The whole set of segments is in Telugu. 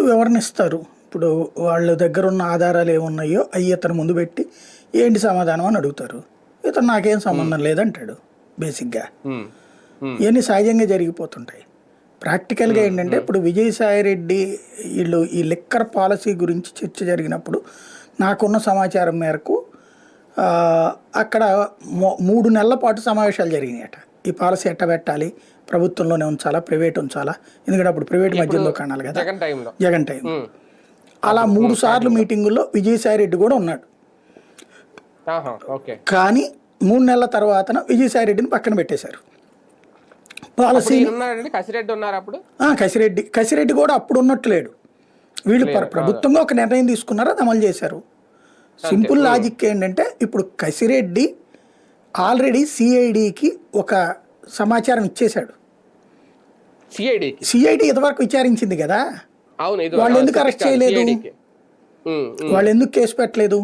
వివరణ ఇస్తారు. ఇప్పుడు వాళ్ళ దగ్గర ఉన్న ఆధారాలు ఏమున్నాయో అవి ఇతను ముందు పెట్టి ఏంటి సమాధానం అని అడుగుతారు. ఇతను నాకేం సంబంధం లేదంటాడు బేసిక్గా. ఇవన్నీ సహజంగా జరిగిపోతుంటాయి. ప్రాక్టికల్గా ఏంటంటే ఇప్పుడు విజయసాయిరెడ్డి వీళ్ళు ఈ లిక్కర్ పాలసీ గురించి చర్చ జరిగినప్పుడు నాకున్న సమాచారం మేరకు అక్కడ 3 నెలల పాటు సమావేశాలు జరిగినాయట. ఈ పాలసీ ఎట్ట పెట్టాలి, ప్రభుత్వంలోనే ఉంచాలా, ప్రైవేట్ ఉంచాలా, ఎందుకంటే అప్పుడు ప్రైవేట్ మధ్యలో కానాలి కదా జగన్ టైం. అలా 3 సార్లు మీటింగుల్లో విజయసాయిరెడ్డి కూడా ఉన్నాడు. కానీ 3 నెలల తర్వాతన విజయసాయిరెడ్డిని పక్కన పెట్టేశారు. పాలసీ కసిరెడ్డి కూడా అప్పుడు ఉన్నట్టు లేడు. వీళ్ళు ప్రభుత్వంగా ఒక నిర్ణయం తీసుకున్నారు, అది అమలు చేశారు. సింపుల్ లాజిక్ ఏంటంటే ఇప్పుడు కసిరెడ్డి ఆల్రెడీ సిఐడికి ఒక సమాచారం ఇచ్చేశాడు. సిఐడి ఇంతవరకు విచారించింది కదా, వాళ్ళు ఎందుకు అరెస్ట్ చేయలేదు, వాళ్ళు ఎందుకు కేసు పెట్టలేదు?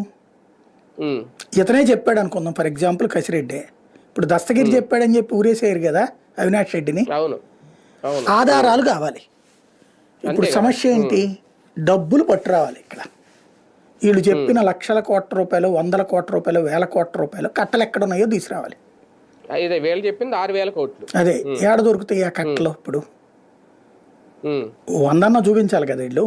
ఇతనే చెప్పాడు అనుకుందాం, ఫర్ ఎగ్జాంపుల్ కసిరెడ్డి. ఇప్పుడు దస్తగిరి చెప్పాడని చెప్పి ఊరేసేయరు కదా అవినాష్ రెడ్డిని. ఆధారాలు కావాలి. ఇప్పుడు సమస్య ఏంటి, డబ్బులు పట్టురావాలి. ఇక్కడ వీళ్ళు చెప్పిన లక్షల కోట్ల రూపాయలు, 100 కోట్ల రూపాయలు, 1000 కోట్ల రూపాయలు కట్టలు ఎక్కడున్నాయో తీసుకురావాలి. చెప్పింది 6,000 కోట్లు. అదే ఏడ దొరుకుతాయి ఆ కట్టలు? ఇప్పుడు 100 చూపించాలి కదా వీళ్ళు.